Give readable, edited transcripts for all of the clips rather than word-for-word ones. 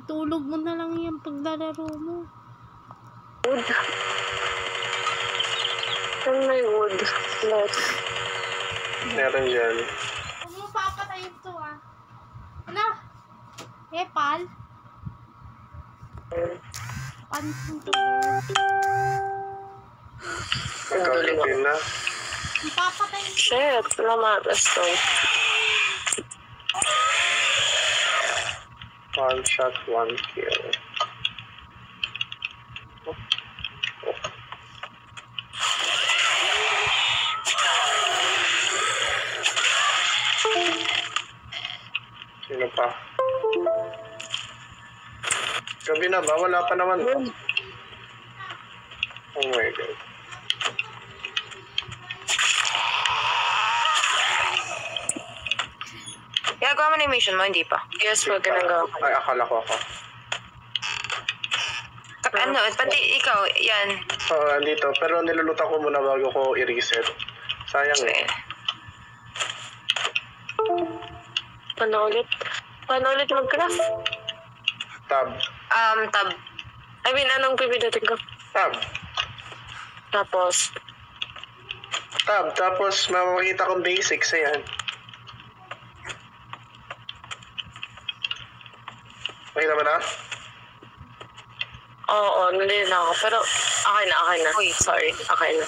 Tulog mo na lang yung paglalaro mo. Wood. Saan may wood? Let's. Meron dyan. Huwag mo papatayin to ah. Ano? Pal? Pansin to. Magkakapin na. Papatayin to. Shit, namatas to. One shot, one kill. Sino pa? Gabi na ba? Wala pa naman. Oh my God. Ginagawa mo na yung mission mo, hindi pa. Yes, wag ka nang gawa. Ay, akala ko ako. Ano, pati ikaw, yan. Oo, andito. Pero nilulutan ko muna bago ko i-reset. Sayang eh. Paano ulit? Paano ulit mag-craft? Tab. Tab. I mean, anong pipindutin ko? Tab. Tapos, Tab. Tapos makikita kong basics. Ayan. Makita mo na? oo, nandito na ako. Pero, okay na. Uy. Sorry, okay na.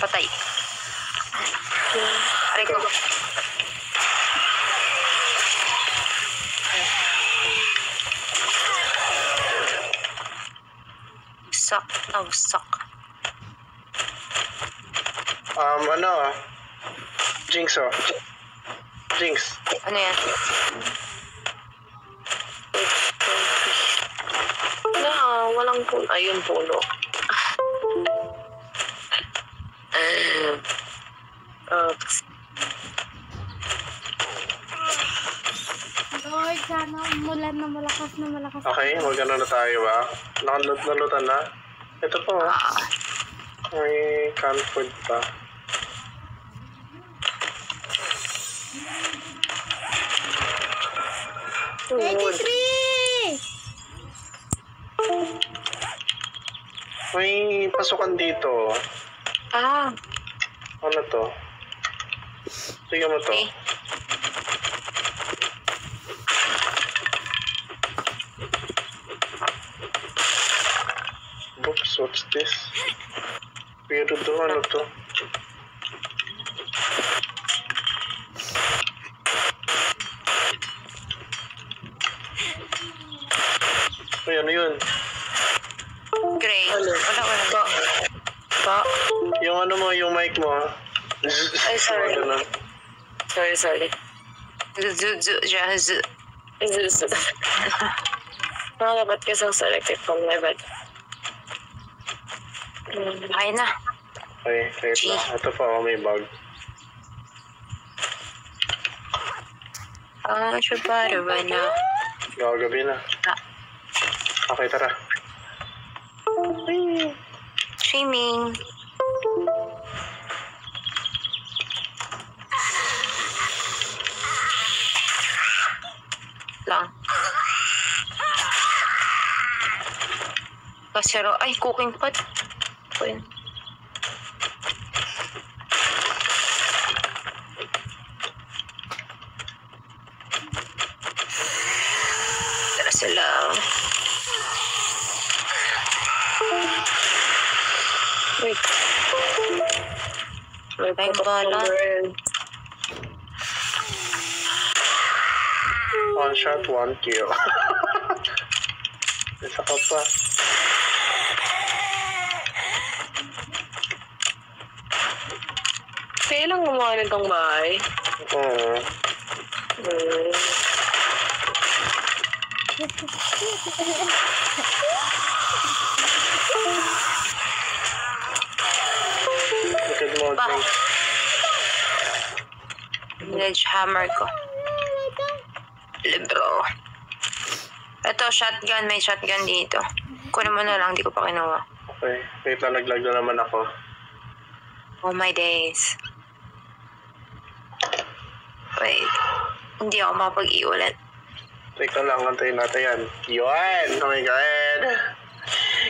Patay. Aray ko. Suck. Oh, suck. Ano Jinx oh. Jinx. Ano yan? Walang puno. Ayun, puno. Oops. Lord, sana umulan na malakas na malakas. Okay, magano na tayo ba? Nalutan na? Ito po. May canned food pa. Wood. 23! May pasukan dito. Ah, Ano to? Sige mo to. okay. Oops, what's this? Pero to, ano to? Uy, ano yun? Gray. Ano? Wala. Pa. Yung ano mo, yung mic mo ha? Ay, sorry. Ganun. Sorry. Nakakabat ka sa selected from my bed. Kaya na. Okay, wait na. Ito pa, may bug. Shabara ba na? Gagabi na. Okay, tara. Streaming. Lang. Kasero. Ay, cooking pot. Ayun. Tara sila. Wait. May Ay, bala. One shot, one kill. Isa ka pa. Kailang gumawa nitong bahay? Oo. Likod mo, Ba? Jinx. Sledgehammer ko. Libro. Ito, shotgun. May shotgun dito. Kunin mo na lang. Di ko pa kinuha. Okay. Wait lang, naglag na naman ako. Oh my days. Wait. Hindi ako mapag-iulit. Teka lang, antayin natin yan. Yun! Oh my God!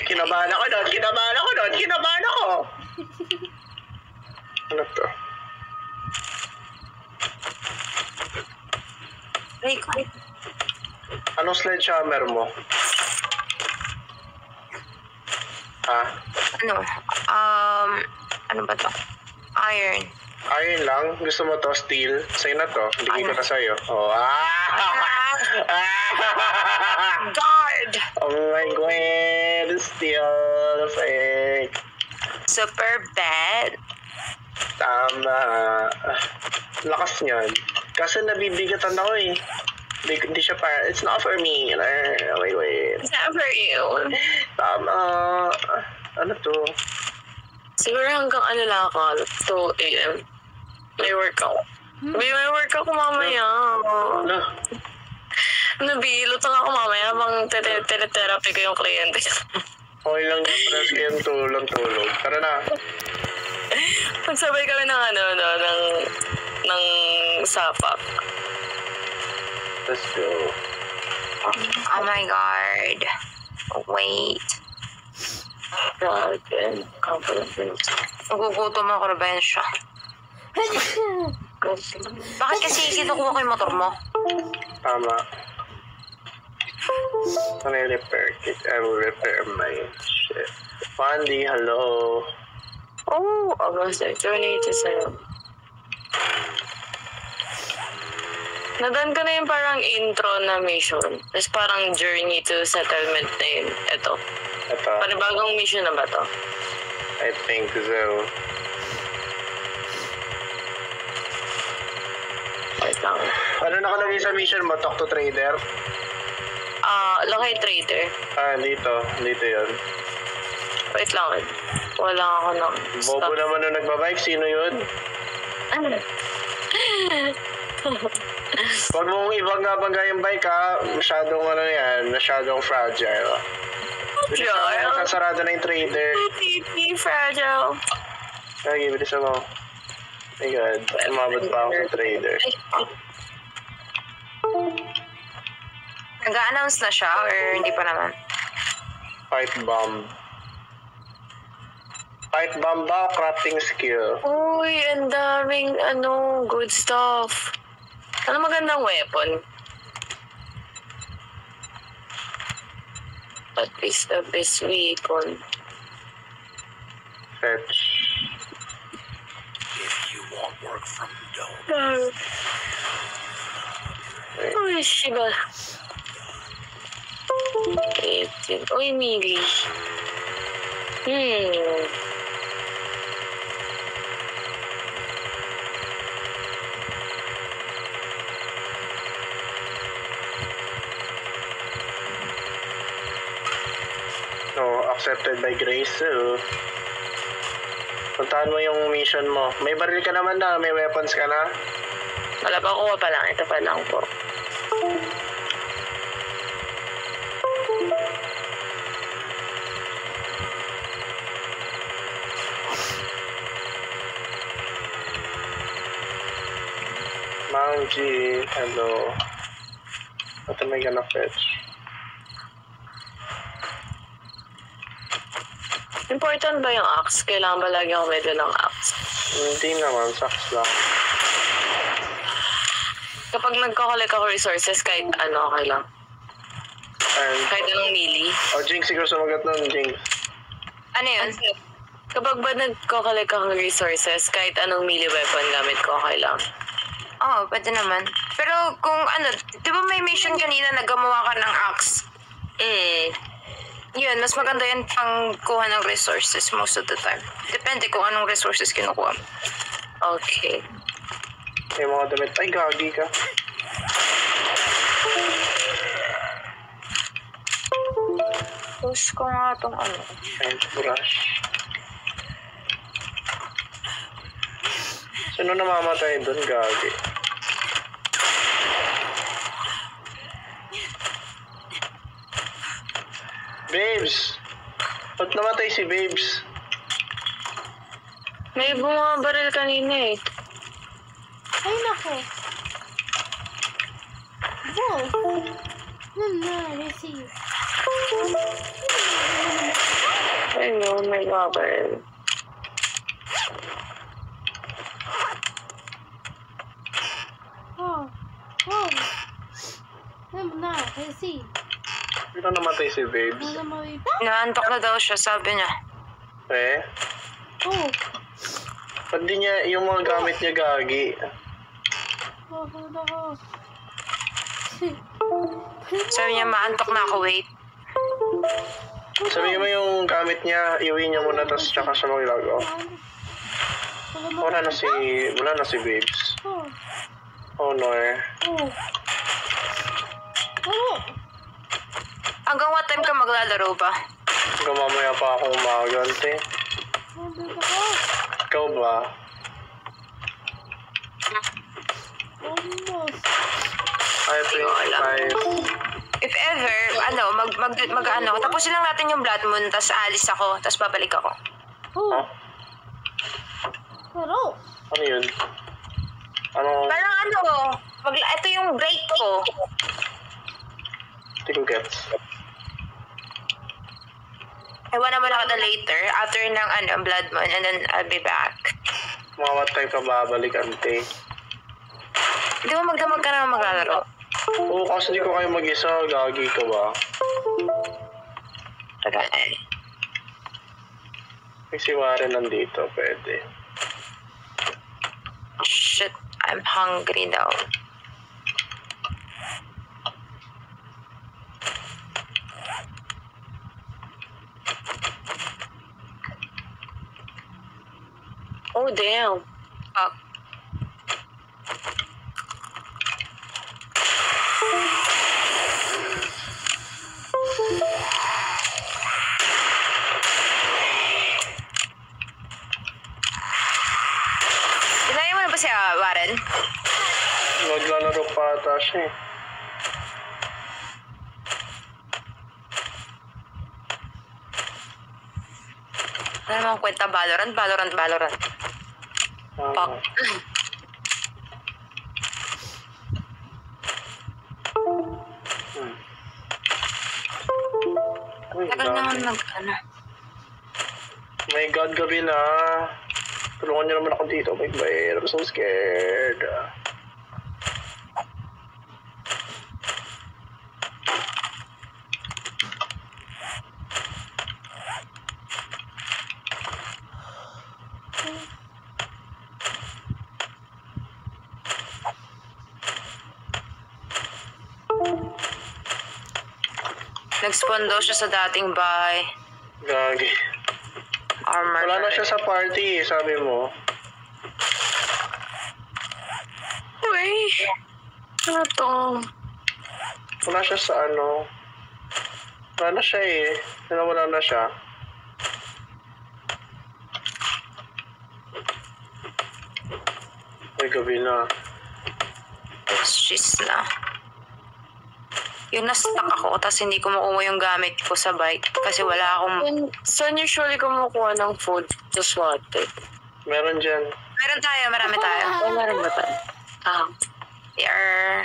Kinabahan ako doon! Kinabahan ako doon! Kinabahan ako! Ano to? Ay, ko. Anong sledgehammer mo? Ha? Ano? Ano ba to? Iron. Iron lang? Gusto mo to? Steel? Sa'yo na to. Hindi ko na sa'yo. Oh, Guard! Oh my God! Steel! Fake! Super bad. Tama. Lakas niyan. Kasi nabibigatan ako eh. Hindi siya para, it's not for me. Wait. It's not for you. Tama. Ano to? Siguro hanggang ano lang ako, 2 a.m. May work ako. May work ako mamaya. Ano? Nabilot lang ako mamaya habang tele-therapy ko yung kliyente. Okay lang yung press kayong tulong. Tara na. Pagsabay kami ng ng sapak. Let's go. Oh my god. Wait. God, and confidence. Nagugutom ako, Rebensya. Bakit kasi kinukuha ko yung motor mo? Tama. When I repair it, I will repair my shit. Pandy, hello. Oh, August 28 sa'yo. Nadan ko na yung parang intro na mission. Tapos parang journey to settlement na yun. Ito. Panibagong mission na ba to? I think so. Wait lang. Ano nakalagay sa mission mo? Talk to trader? Lakay trader. Dito yun. Wait lang. Wala ako ng Bobo stuff. naman nung nagbabike. Sino yun? Huwag mong ibangga-bangga yung bike ha. Masyadong masyadong fragile. Fragile? Sasarado na yung trader. TP fragile. Okay, bilisan mo. My God, umabot pa ako sa trader. Nag-a-announce na siya or hindi pa naman? Pipe bomb. Pipe bomb daw, crafting skill. Uy, ang daming good stuff. Ano magandang weapon? What is the best weapon? Fetch. Uy, shiba. Uy, Mili. No, accepted by Grace. So, puntahan mo yung mission mo. May baril ka naman na, may weapons ka na. Wala pa kuha pa lang. Ito pa lang po. Mount G, hello. What am I gonna fetch? Important ba yung axe? Kailangan ba lagi ako medyo ng axe? Hindi naman, sucks lang. Kapag nagkakolek ako resources, kahit okay lang. And, Kahit anong melee. Jinx, siguro sumagot nun, Jinx. Ano yun? Kapag ba nagkakolek ako resources, kahit anong melee weapon gamit ko, okay lang. Oo, pwede naman. Pero kung di ba may mission kanina na gumawa ka ng axe? Yun, mas maganda yan pang kuha ng resources most of the time. Depende kung anong resources kinukuha mo. Okay. May mga damit. Ay, gagi ka. Push ko nga itong Paintbrush. Sino namamatay doon, gagi? Babes! Ba't namatay si Babes? May bumabaril kanina eh. Ay, nako. Whoa. Receive. Ayun, may bumabaril. Oh. Receive. Hindi na namatay si Babes. Wala mawita? Naantok na daw siya, sabi niya. Eh? Oh. Ba't di niya yung mga gamit niya gagi? Oh, nako. Sabi niya, maantok na ako, wait. Sabihin mo yung gamit niya, iuwi niya muna, tapos tsaka siya maglagaw. Wala na si Babes. Oh. Oh no eh. Oh. Ano? Hanggang what time ka maglalaro ba? Hanggang mamaya pa akong umagante. Nandito ako. Ikaw ba? Almost. Ay, 25. If ever, tapusin lang natin yung Blood Moon, tas aalis ako, tas babalik ako. Oh. Huh? Pero. Ano yun? Ano? Parang ito yung break ko. Hindi ko gets. Ewan naman ako na later, after ng Blood Moon, and then I'll be back. Mga what time ka babalik, ante? Di ba magdamag ka na maglalaro? Oo, kasi di ko kayo mag-isa. Gagi ka ba? May si Warren nandito, pwede. Shit, I'm hungry daw. Oh, damn. Fuck. Kinain mo na ba si Warren? Naglalaro pa ata siya eh. Ano namang kwenta? Valorant. Fuck. Uy, Tagal naman my God, gabi na. Tulungan niyo naman ako dito. Bye-bye. I'm so scared. Nag-spawn daw siya sa dating bahay. Gagi. Armor. Wala na siya sa party, sabi mo. Uy. Ano to? Wala siya sa ano. Wala na siya eh. Wala na siya. Ay, gabi na. Shis na. Yung na-stuck ako, tapos hindi ko makuha yung gamit ko sa bike kasi wala akong... Saan usually kumukuha ng food? Just water. Meron dyan. Meron tayo, marami tayo. Ay, meron ba tayo? Here.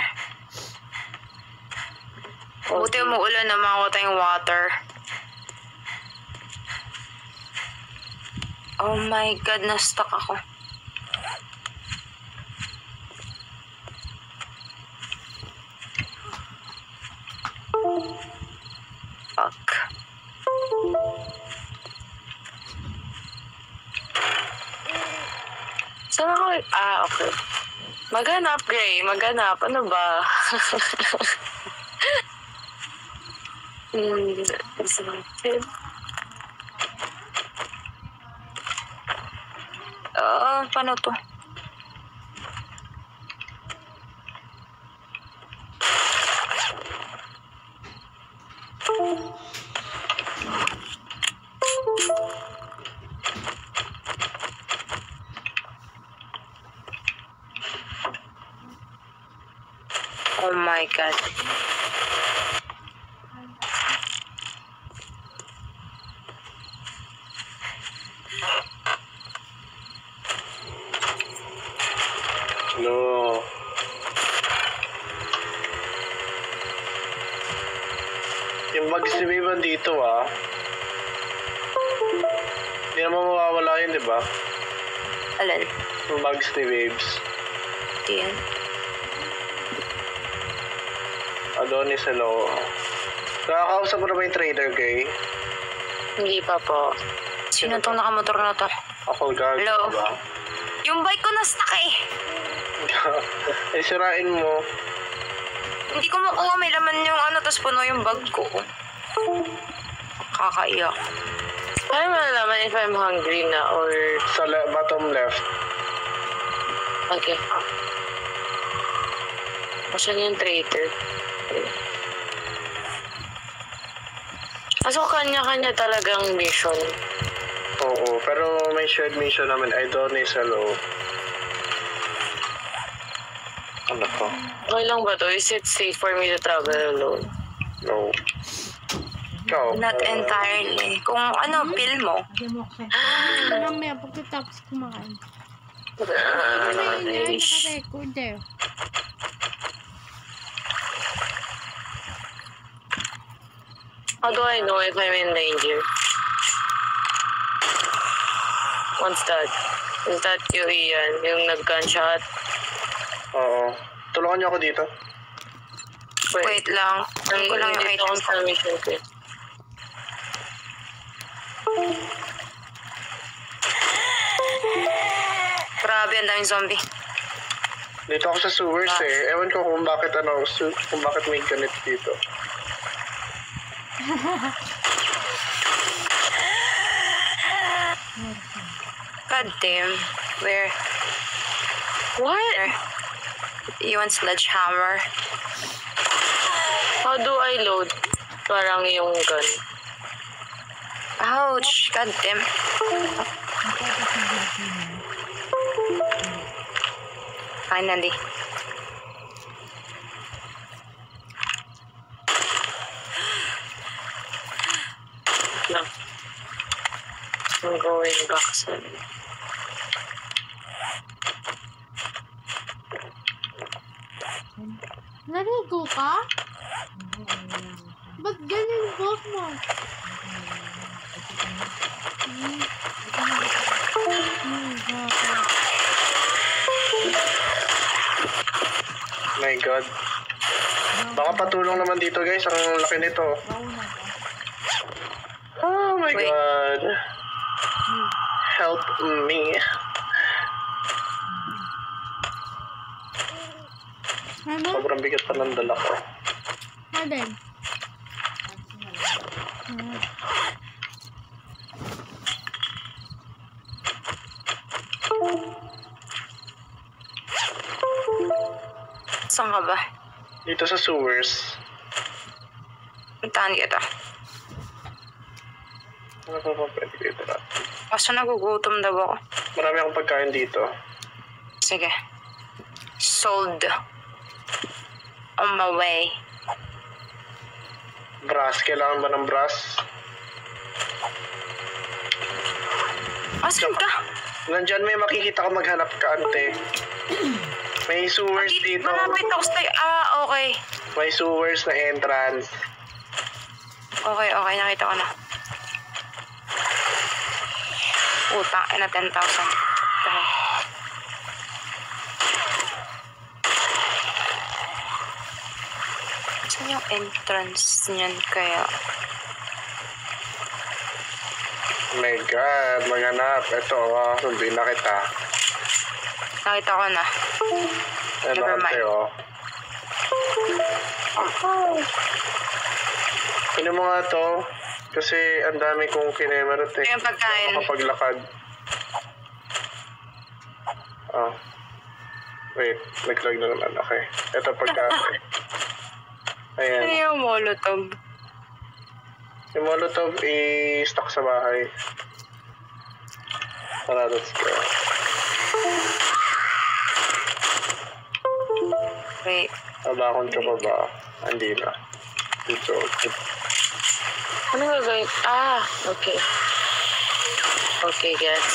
Buti umuulan na makakuha tayong water. Oh my God, na-stuck ako. Fuck. Saan ako? Okay. Maghanap, Gray. Maghanap. Ano ba? Paano to? Oh my God. Mags ni Babe dito Hindi naman mawawala yun, di ba? Alin? Yung Mags ni Babes. Yan. Adonis, hello. Nakakausap mo na ba yung trader, Gay? Hindi pa po. Sino tong nakamotor na to? Ako, guard. Hello? Ba? Yung bike ko na-stuck eh. Eh, sirain mo. Hindi ko makuha. May laman yung tapos puno yung bag ko. Kakaiyak. Paano malalaman if I'm hungry na or... Sa bottom left. Okay. Asan yung traitor? So, kanya-kanya talagang mission. Oo, pero may shared mission naman. Adonis, hello. Ano to? Okay lang ba to? Is it safe for me to travel alone? No. Ikaw? Not entirely. Kung feel mo. Mamaya pagkatapos kumakain. Naka-record eh. How do I know if I'm in danger? What's that? Is that you, Ian? Yung nag-gunshot? Oo. Tulungan niyo ako dito. Wait lang. Ang ko lang yung Dito ako items sa ko. mission ko. Grabe, ang daming zombie. Dito ako sa sewers Ewan ko kung bakit kung bakit may ganit dito. God damn. Where? What? You want sledgehammer? How do I load? Parang yung gun. Ouch. God damn. Finally. No. I'm going back sa... Naligo ka? Ba't ganyan yung buhok mo? My God. Baka patulong naman dito, guys. Ang laki nito. Oh my Wait. God. Help me. Ano? Sobrang bigat pa ng dala ko. Madem. Saan ka ba? Dito sa sewers. Puntahan kita. Ano pa ba pwede dito natin? Kaso nagugutom daw ako. Marami akong pagkain dito. Sige. Sold. On my way. Brass. Kailangan ba ng brass? Asan ka? Nandyan may makikita ka, maghanap ka, ante. May sewers dito. Malapit ako sa... okay. May sewers na entrance. Okay. Nakita ko na. Utang, 10,000. Dahil. Saan yung entrance niyan kaya? Oh my God, maghanap. Ito, sundin na kita. Nakita ko na. Ano Never mind. ante, Pino mo nga to. Kasi ang dami kong kinemerot Ito yung pagkain. Makapaglakad. Wait, naglag na naman. Okay. Ito pagkain. Ayan. Ano yung molotov? Yung molotov i-stock sa bahay. Tara, let's go. Wait. Abakon ka pa ba? Hindi na. Dito. Ano gagawin? Okay. Okay, gets.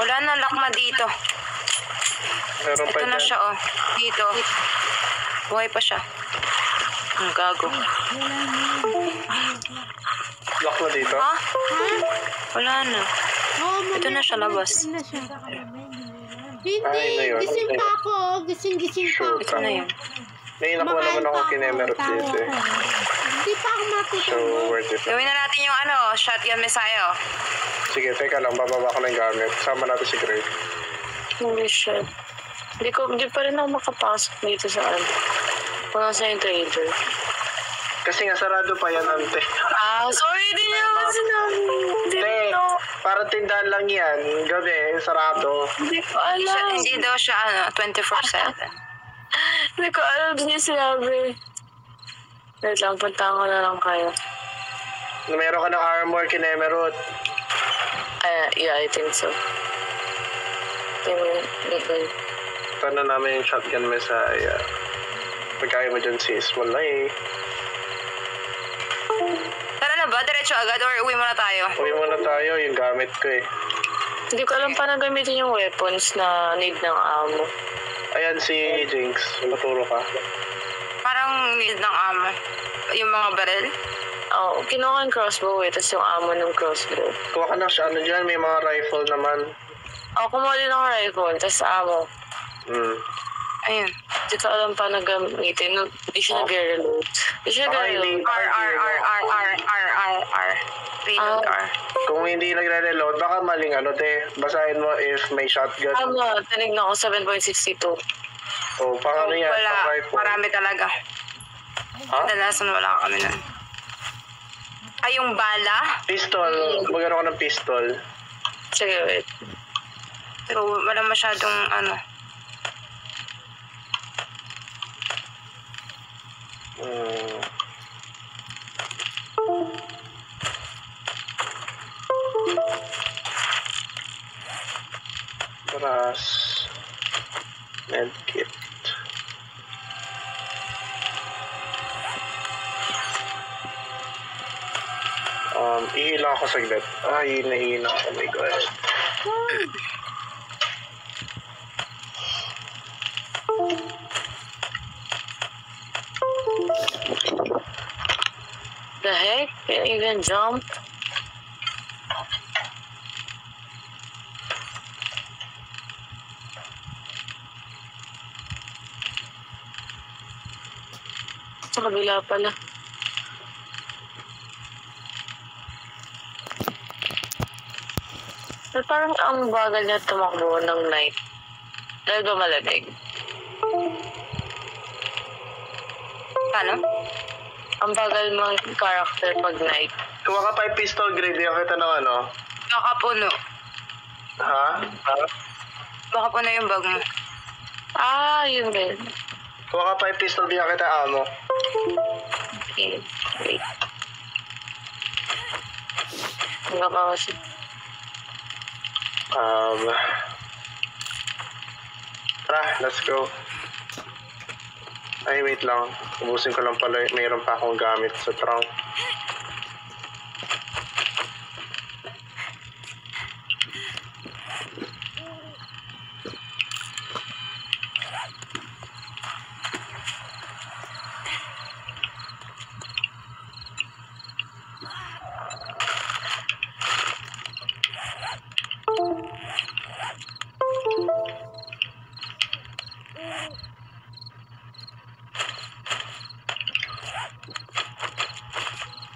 Wala na lakma dito. Meron pa Ito na dyan. siya, oh. Dito. Buhay pa siya. Ang gago. Lock na dito. Ha? Wala na. Oh, Ito na siya, labas. Ito na siya. Ay, na Hindi, yun. gising pa ako. Gising pa Sure ako. Ito na yun. May nakuha naman ako kinemerot dito eh. Hindi pa ako So, matutulog. worth it. Gawin na natin yung shotgun messiah, oh. Sige, teka lang. Bababa ko na yung gamit. Sama natin si Gray. Holy shit. Hindi pa rin ako makapasok dito sa ano. Kung nasa yung trader. Kasi nga, sarado pa yan, ante. Sorry, di niya ako sinabi. Hindi Te, no. parang tindahan lang yan. Gabi, sarado. Hindi ko alam. Hindi daw siya, 24/7. Hindi ko alam din niya sinabi. Wait lang, puntahan ko na lang kayo. Meron ka ng armor, kinemerot. Yeah, I think so. Tingnan. Tanda namin yung shotgun messiah. Pagkaya mo dyan, sis. Wala eh. Tara na ba? Diretso agad or uwi muna tayo? Uwi muna tayo. Yung gamit ko eh. Hindi ko alam paano gamitin yung weapons na need ng ammo. Ayan si Jinx. Maturo ka. Parang need ng ammo. Yung mga baril. Kinuha ko yung crossbow tapos yung ammo ng crossbow. Kuha ka ng ano dyan. May mga rifle naman. Kumuha din ako rifle tapos ammo. Ayun. Hindi ko alam paano gamitin. Hindi siya nag-reload. Hindi siya nag-reload. R. Reload R. Kung hindi nagre-reload, baka maling ano te. Basahin mo if may shotgun. Tinignan ko 7.62. O, pang ano yan? Wala. Pang rifle. Marami talaga. Ha? Kadalasan wala kami nun. Ay, yung bala. Pistol. Magano ko ng pistol. Sige, wait. Pero wala masyadong Paras. Medkit. Ihila ako saglit. Hihina ako. Oh my God. The heck? Can't even jump? Sa kabila pala. Pero parang ang bagal niya tumakbo ng night. Dahil ba malamig? Paano? Ang bagal mong character pag night. Kuha ka pa yung pistol grade. Yung kita ng ano. Baka puno. Ha? Baka puno yung bag mo. Yun din. Kuha ka pa yung pistol. Di kita amo. Okay, wait. Hanggang pa kasi. Tara, let's go. Ay, wait lang. Ubusin ko lang pala. Mayroon pa akong gamit sa trunk.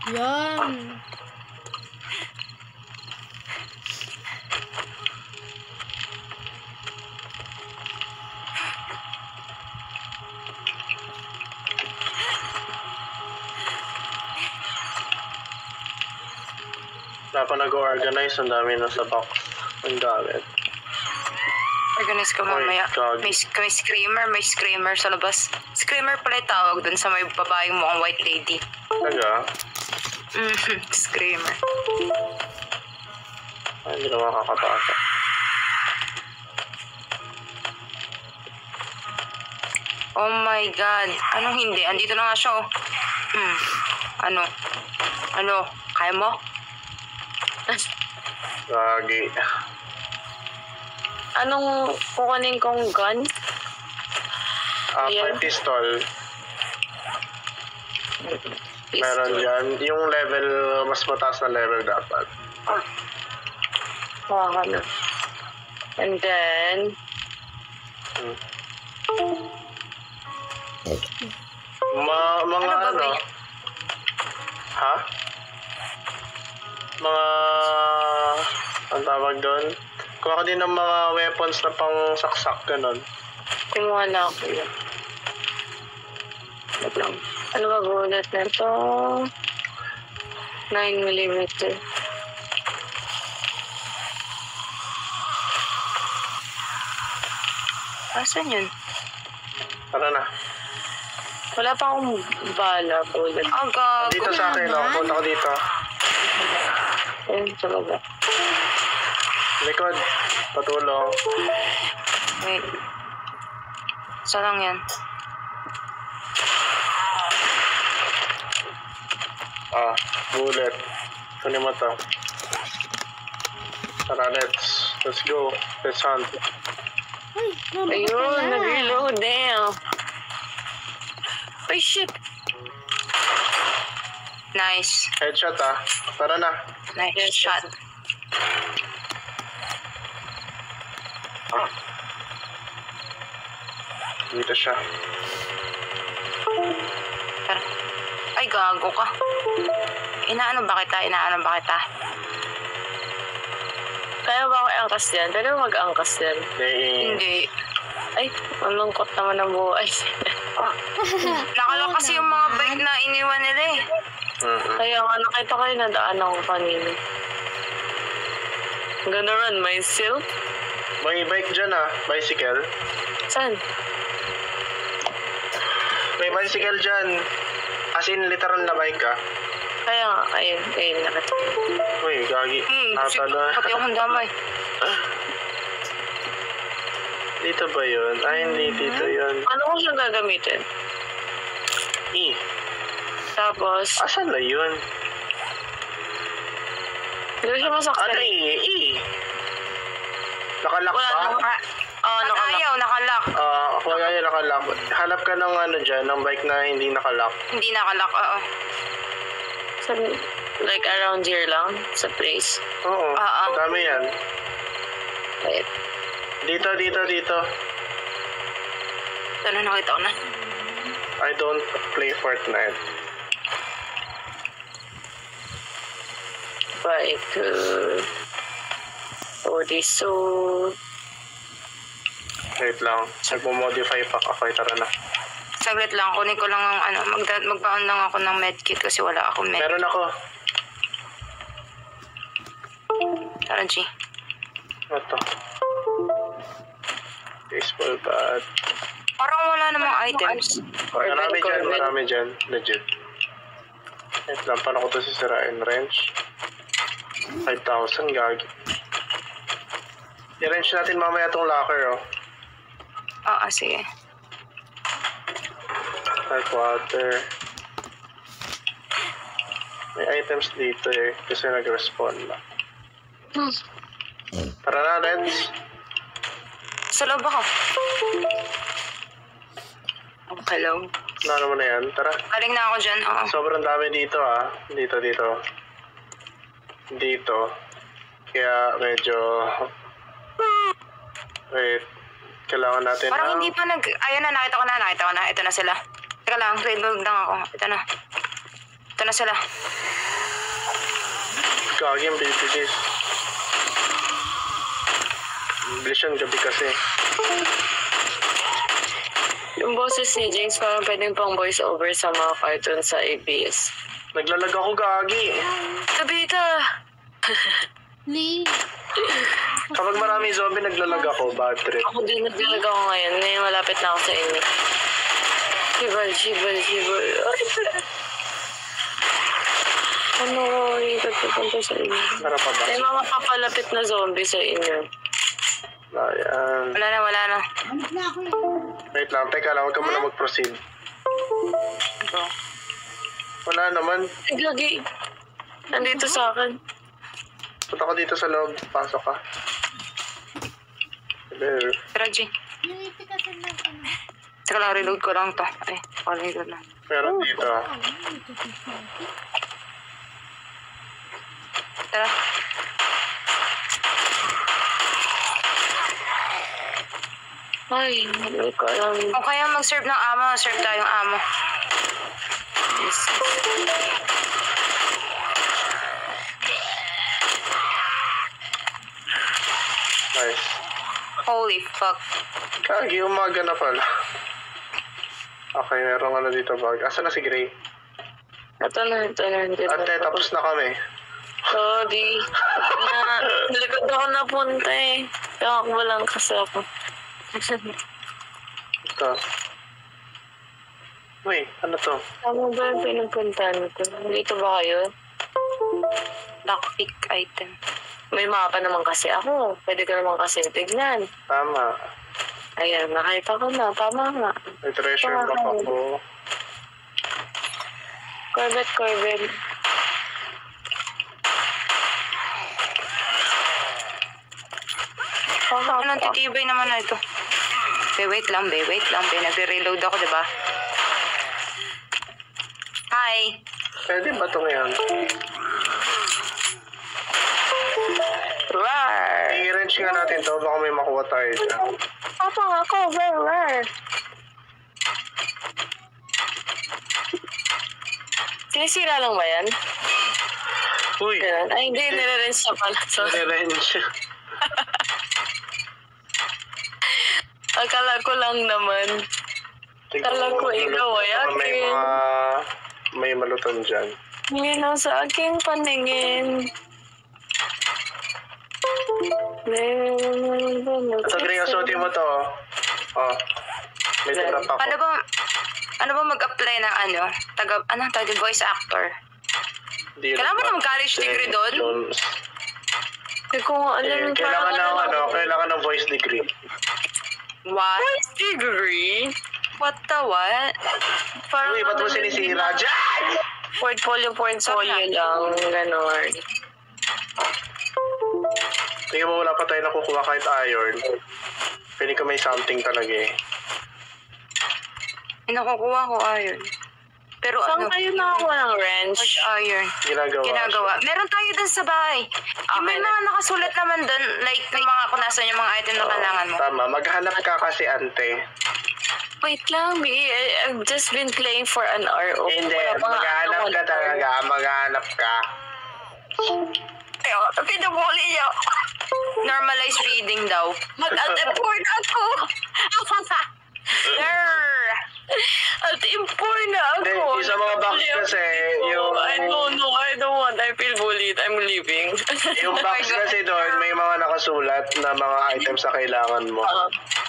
Yan. Wala pa nag-organize. Ang dami na sa box. Ang gamit. Organize ka mamaya. God. May screamer sa labas. Screamer pala yung tawag dun sa may babaeng mukhang white lady. Taga? Screamer. Ay, hindi naman kakapasa. Oh my God. Anong hindi? Andito na nga siya, oh. Ano? Kaya mo? Lagi. Anong kukunin kong gun? Ayan. Pistol. Meron dyan. Yung level, mas mataas na level dapat. Ano. And then, mga Ano ba ano? ba Ha? Mga... Ang tawag doon? Kuha ka din ng mga weapons na pang saksak, ganun. kumuha na ako yun. Wait lang. Ano ba bullet na ito? 9mm. Asan yun? Tara na. Wala pa akong bala, bullet. Oh, gago. Dito sa akin, oh. Punta ko dito. Ayun, sa baba. Likod. Patulong. Wait. Isa lang yan. Bullet. Kunin mo to. Tara, let's go. Let's hunt. Uy, Ayun, nag-reload na. Ay, shit. Nice. Headshot, ah. Tara na. Nice shot. Dito siya. Tara. Ay, gago ka. Inaano ba kita? Kaya ba ako angkas yan? Pwede ba mag-angkas yan? Hindi. Ay, ang lungkot naman ng buhay. Nakalock kasi yung mga bike na iniwan nila eh. Kaya nga, nakita kayo na daan ako kanina. Gonna run myself? May bike dyan, ah. Bicycle. Saan? May bicycle dyan. As in, literal na bike, ah. Kaya nga, ayun, nakita. Uy, gagi. Pati akong damay. Dito ba yun? Ay, hindi. Dito yun. Ano ko siya gagamitin? Tapos, Asan na yun? hindi ko siya masaktan. Ano Nakalak Wala pa? nang nakalak. Ayaw, nakalock. Kaya yun nakalak. Hanap ka ng ano dyan, ng bike na hindi nakalak. Hindi nakalock, oo. Like around here lang, sa place. Oo. Dami yan. Wait. Dito. Ito na, nakita ko na. I don't play Fortnite. Bike. Bodysuit. Wait lang. Nagmo-modify pa ako. Tara na. Saglit lang, kunin ko lang ang magbaon lang ako ng medkit kasi wala akong medkit. Meron ako. Tara, G. Ito. Baseball bat. Parang wala namang items. Marami dyan. Legit. Wait lang. Paano ko ito sisirain? Wrench. 5,000. Gagi. I-wrench natin mamaya itong locker, oh. Sige. Hot water. May items dito eh. Kasi nag-respawn na. Tara na, Reds. Sa loob ako. Hello. Ano naman na yan? Tara. Galing na ako dyan. Oo. Sobrang dami dito, ah. Dito. Kaya medyo... Wait. Kailangan natin Parang hindi pa Ayun na, nakita ko na. Ito na sila. Teka lang, rebuild lang ako. Ito na sila. Gagi, ang bilis. Bilis yung gabi kasi. Yung boses ni James parang pwedeng pang voice over sa mga cartoon sa ABS. Naglalag ako, Gagi. Tabita! Lee. Kapag marami zombie, naglalag ako. Bad trip. Ako din naglalag ako ngayon. Ngayon malapit na ako sa inyo. Shibal. Ay, ano ko ikot pupunta sa inyo? Tara pa ba? May mga papalapit na zombie sa inyo. Ayan. Wala na. Anak na ako yun. Wait lang. Teka lang. Huwag ka muna mag-proceed. Ito. Wala naman. Ay, gagi. Nandito sa akin. Punta ko dito sa loob. Pasok ka. There. Tara, G. Yung iti kasi na ano. Saka lang, reload ko lang to. Ay, reload na. Meron dito. Tara. Ay, hindi ko alam. Kung kaya mag-serve ng amo, serve tayong amo. Yes. Nice. Holy fuck. Kagi, umaga na pala. Okay, meron ano dito bag. Asa na si Gray? Ito na. Hindi na. Ate, tapos na kami. Sorry. Likod ako napunta eh. Kakakbo lang kasi ako. Ito. Uy, ano to? Tama ba yung pinupuntahan ko? Dito ba kayo? Lockpick item. May mapa naman kasi ako. Pwede ka naman kasi tignan. Tama. Ayan, nakita ko na. Tama nga. May treasure map ako. Corvette. Anong titibay naman na ito? Wait lang. Nagre-reload ako, diba? Hi! Pwede ba ito ngayon? Rar! I-wrench nga natin to. Baka may makuha tayo dyan. Papa nga ako, rar! Sinisira lang ba yan? Uy! Ganun. Ay, hindi. Nire-rinse na pala. Sorry. I-wrench. Akala ko lang naman. Kala ko ikaw ay May akin. may malutan dyan. Hindi na sa aking paningin. Ito, Gray, asutin mo to. Oh. May trap ako. Ano ba mag-apply ng taga voice actor? Di yun Kailangan mo ba? ng college degree doon? Jones. Hindi ko nga alam. Kailangan ng voice degree. What? Voice degree? What the what? Parang Uy, ba't mo sinisira dyan? portfolio lang. Ganon. Tingnan mo, wala pa tayo nakukuha kahit iron. Pwede ka may something talaga eh. Nakukuha ko iron. Pero Saan kayo nakakuha ng wrench? iron? Ginagawa. Meron tayo dun sa bahay. May mga nakasulat naman dun, like yung mga kung nasan yung mga item na kailangan mo. Tama, maghanap ka kasi, ante. Wait lang, B. I've just been playing for an hour. Hindi, maghanap ka talaga. Maghanap ka. Kaya pinabuli niya. Normalized reading daw. Mag-alt-import ako. Alt-import na ako. Hindi, yung sa mga box kasi, yung... I don't want. I feel bullied. I'm leaving. Yung box kasi doon, may mga nakasulat na mga items na kailangan mo.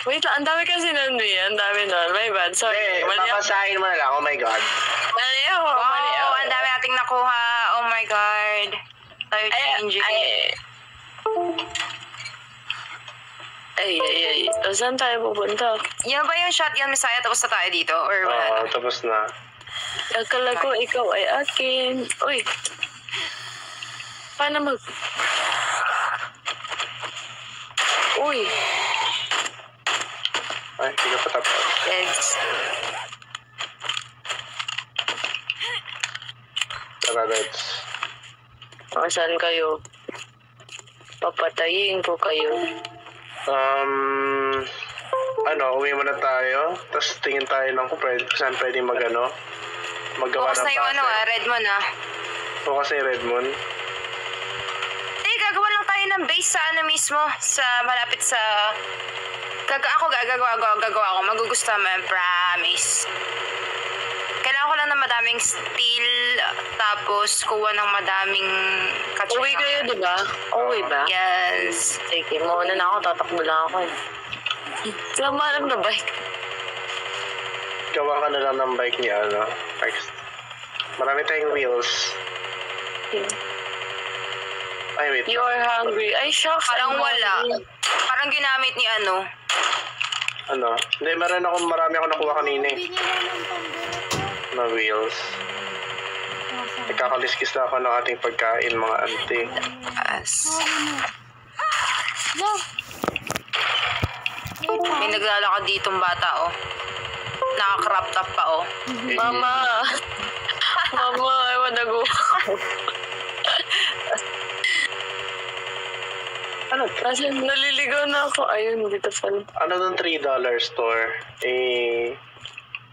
Wait lang, ang dami kasi nun, B. Ang dami nun. My bad. Sorry. Hindi, Mali ako. papasahin mo na lang. Oh my God. Mali ako. Wow, ang dami nating nakuha. Oh my God. Tayo changing. Ay. Saan tayo pupunta? Yan ba yung shotgun Messiah tapos na tayo dito? Or wala Oo, na? tapos na. Akala ko ikaw ay akin. Uy. Paano mag... Uy. Ay, hindi ka patapos. Yes. Tara, let's. Saan kayo? Papatayin ko kayo. Uwi muna tayo. Tapos tingin tayo ng kung saan pwede magawa Focus ng na yung base. Redmond Focus na yung Redmond. Gagawa lang tayo ng base sa mismo. Malapit sa... Gagawa ako. Magugustuhan mo, promise. Kailangan ko lang ng madaming steel, tapos kuha ng madaming katsura. Uwi kayo, di ba? Uwi ba? Yes. Sige, mauna na ako. Tatakbo lang ako. Wala mo alam na bike. Gawa ka na lang ng bike niya, Next. Marami tayong wheels. Ay, wait. You're hungry. Ay, shucks. Parang I'm wala. hungry. Parang ginamit ni Hindi, marami ako nakuha kanina eh. Binila ng pambira ko. Na wheels. Nagkakaliskis na ako ng ating pagkain, mga ante. Yes. No. May naglalakad ditong bata, oh. Naka-crop top pa, oh. Mama! Mama, ay madago ako. Ano? Kasi naliligaw na ako. Ayun, dito pala. Ano ng $3 store?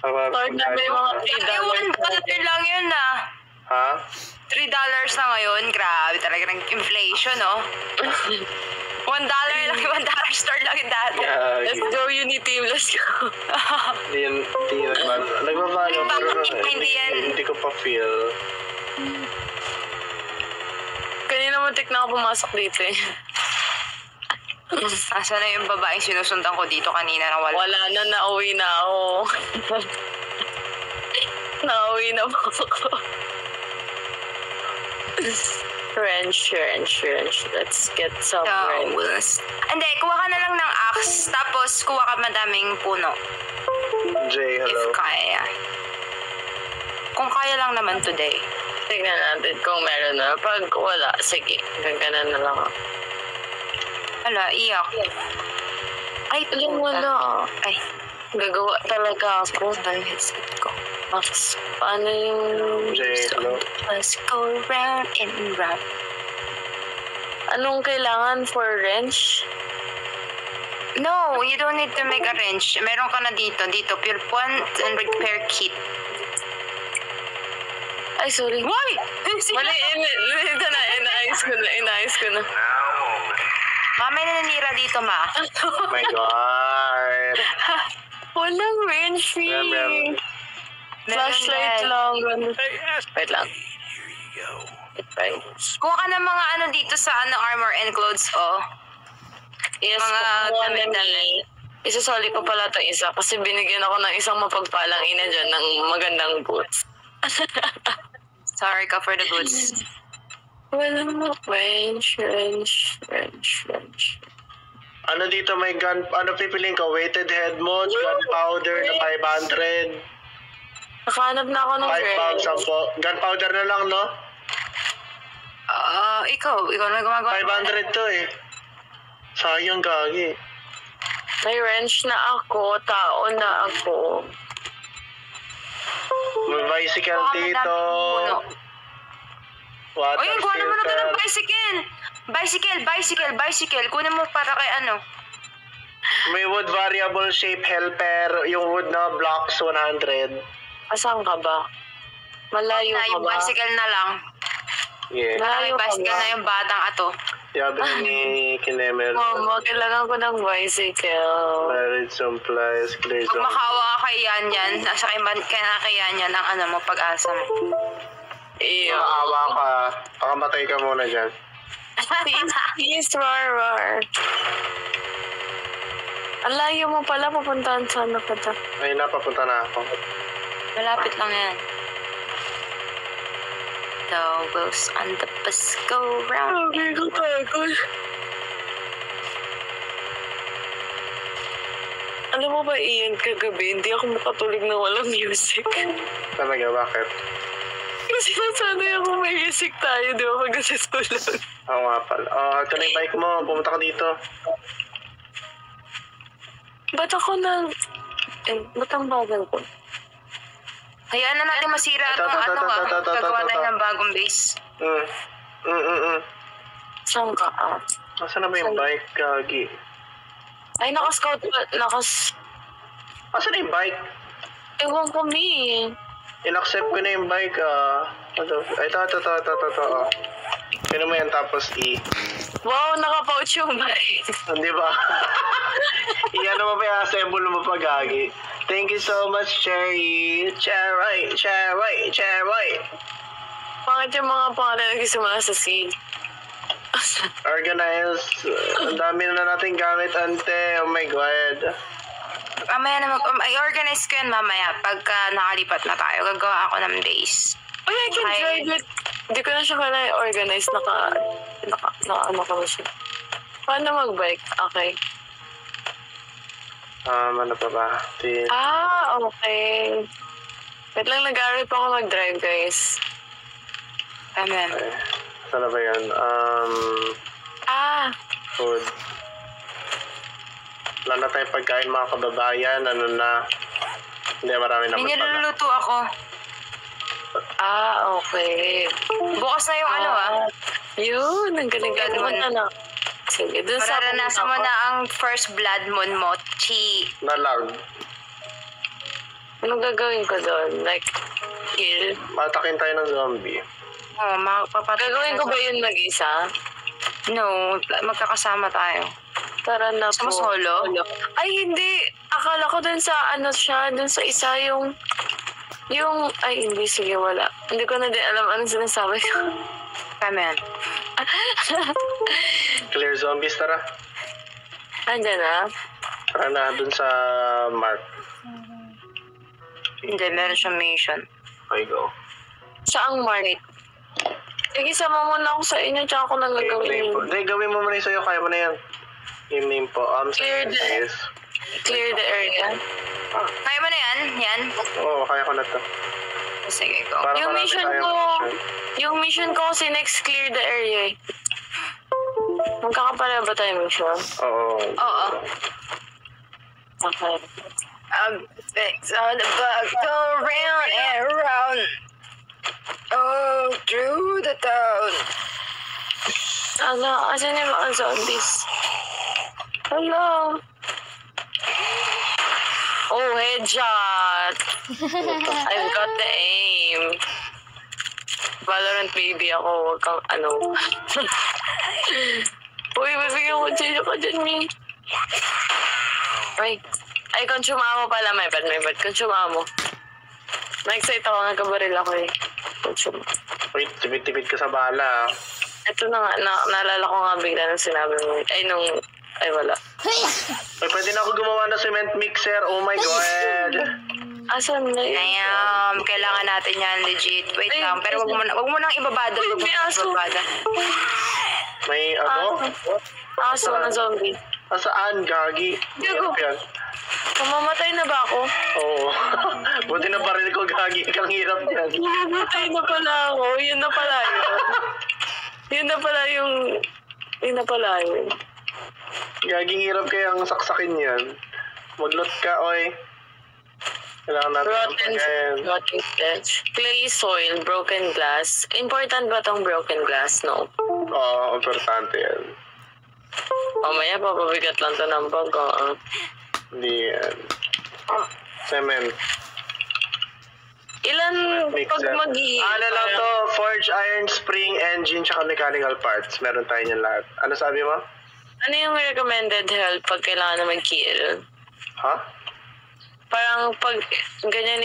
Lord na may mga $1 lang yun, ah. Ha? $3 na ngayon. Grabe talaga ng inflation, oh. $1 lang, $1 store lang yung dati. Let's go, Unity. Let's go. Hindi naman. Nagbabago. Hindi ko pa feel. Kanina matik na ako pumasok dito eh. Asa na yung babaeng sinusundan ko dito kanina na wala? Wala na, nauwi na ako. Nauwi na po ako. Wrench. Let's get some wrench. Hindi, kuha ka na lang ng axe, tapos kuha ka madaming puno. Jay, hello. If kaya. Kung kaya lang naman today. Tignan natin kung meron na. Pag wala, sige. Gagana na lang ako. Wala, iyak. Ay, Alam wala. Ay, Gagawa talaga ako ng headset ko. Max, paano yung... Jay, hello. let's go round and round. Anong kailangan for wrench? No, you don't need to make a wrench. Meron ka na dito, pure point and repair kit. Ay, sorry. Why? Mali, ito na, inayos ko na. May nanira dito, ma. Oh my God. Walang wrench Meron. Flashlight lang. Wait lang. Wait. Kuha ka ng mga ano dito sa armor and clothes, oh. Yes, Mga kukuha na damit-damit. Isasali ko pala itong isa kasi binigyan ako ng isang mapagpalang ina dyan ng magandang boots. Sorry ka for the boots. Walang wrench. Ano dito may gun? Ano pipiliin ka? Weighted head mode, gunpowder na 500, Nakahanap na ako ng 5 pounds, wrench. 10. Gunpowder na lang, no? Ikaw na gumagawa. 500 to eh. Sayang gagi. May wrench na ako, tao na ako. May bicycle dito. Water Ayun, kuha naman natin ng filter. Bicycle. Kunin mo para kay ano. May wood variable shape helper. Yung wood na blocks 100. Asan ka ba? Malayo ka Yung ba? bicycle na lang. Yeah. Malayo ka Bicycle ba? na yung batang ato. Yabi ni Kinemer. Mama, kailangan ko ng bicycle. Married supplies. Clear Pag zone. makawa ka kay Yan, nasa kay Yan ang ano mo, pag-asa mo. Iyo. Maawa ka. Pakamatay ka muna dyan. Please, roar. Ang layo mo pala, pupuntahan sana ka ta. Ay, napapunta na ako. Malapit lang yan. The wheels on the bus go round. Sabi ko tagol. Alam mo ba, Ian, kagabi, hindi ako makatulog na walang music. Talaga, bakit? Kasi nasanay ako may music tayo, di ba, pag natutulog. Oo nga pala. Ito na yung bike mo. Pumunta ka dito. Ba't ako nang... ba't ang bagal ko? Hayaan na natin masira Ito, itong ito, ano ito, ito, ito, gagawa ito, tayo ito. ng bagong base. Saan ka? Nasaan na ba yung bike, Gagi? Ay, naka-scout pa. Nasaan na yung bike? Ewan ko, me. In-accept ko na yung bike. Ito. Pino mo yan tapos Wow, naka-pouch yung bike. Hindi ba? Iyan mo pa yung assemble mo pa, Gagi. Thank you so much, Cherry. Cherry. Bakit yung mga pangalan nagsisimula sa C? Organize. Ang dami na natin gamit, ante. Oh my God. Mamaya na i-organize ko yan mamaya. Pagka nakalipat na tayo, gagawa ako ng base. Oh, I can drive it. Hindi ko na siya kailangan i-organize. Ano ko na siya. Paano mag-bike? Okay. Ano pa ba? Okay. Wait lang, nag-aaral pa ako mag-drive, guys. Amen. Saan na ba yan? Food. Wala na tayong pagkain mga kababayan. Ano na? Hindi, marami May naman pala. niluluto ako. Okay. Bukas na yung ano Yun, ang galing-galing mo Ganun. na. Sige, dun sa Mararanasan mo pumunta na ang first blood moon mo, Chi. Nalag. ko. Anong gagawin ko doon? Like, kill? Matakin tayo ng zombie. Oh, makapapatay. Gagawin ko ba yun mag-isa? No, magkakasama tayo. Tara na Gusto mo po. solo? Ay, hindi. Akala ko dun sa ano siya, dun sa isa yung... Ay, hindi. Sige, wala. Hindi ko na din alam anong sinasabi ko. Kami yan. Clear zombies, tara. Andyan na. Tara na, dun sa mark. Hindi, meron siyang mission. Okay, go. Saang mark? Sige, sama muna ako sa inyo, tsaka ako nang Name po. gagawin. Hindi, gawin mo muna yung sa'yo. Kaya mo na yan. Yung name po. Clear the- Yes. Clear the area. Kaya mo na yan? Yan? Oo, kaya ko na to. Sige, go. Para Yung marami mission tayong ko, mission. yung mission ko kasi next clear the area. Magkakapala ba tayo mission? Oo. Oo. Okay. Things on the bug go round and round. Oh, through the town. Ano, asan yung mga zombies? Hello? Oh, headshot! I've got the aim. Valorant baby ako, wag kang ano. Uy, mabigyan ko dyan ka dyan, Mi. Ay, consume mo pala, may bad. Consume mo. Na-excite ako, nagkabaril ako eh. Consume. Wait, tipid-tipid ka sa bala. Ito na nga, naalala ko nga bigla nung sinabi mo. Ay, wala. Ay, pwede na ako gumawa ng cement mixer. Oh my God. Asan na yun? Kailangan natin yan, legit. Wait Ay, lang, pero wag mo nang ibabada. Uy, Wag mo may nang aso. ibabada. May ano? Aso na zombie. Saan, Gagi? Gago. Yan. Mamamatay na ba ako? Oo. Buti na baril ko, Gagi. Ang hirap yan. Mamamatay na pala ako. Yun na pala yun. Yun na pala yun. Gaging hirap kaya ang saksakin yan. Maglot ka, oy. Kailangan natin ng pagkain. Rotten stage. Clay soil, broken glass. Important ba tong broken glass? No. Oo, importante yan. Mamaya, papabigat lang to ng bag. Hindi yan. Cement. Ilan pag Mixer. mag-i... Ano lang to? Forge, iron, spring, engine, tsaka mechanical parts. Meron tayo niyan lahat. Ano sabi mo? Ano yung recommended help pag kailangan na mag-kill? Ha? Parang pag ganyan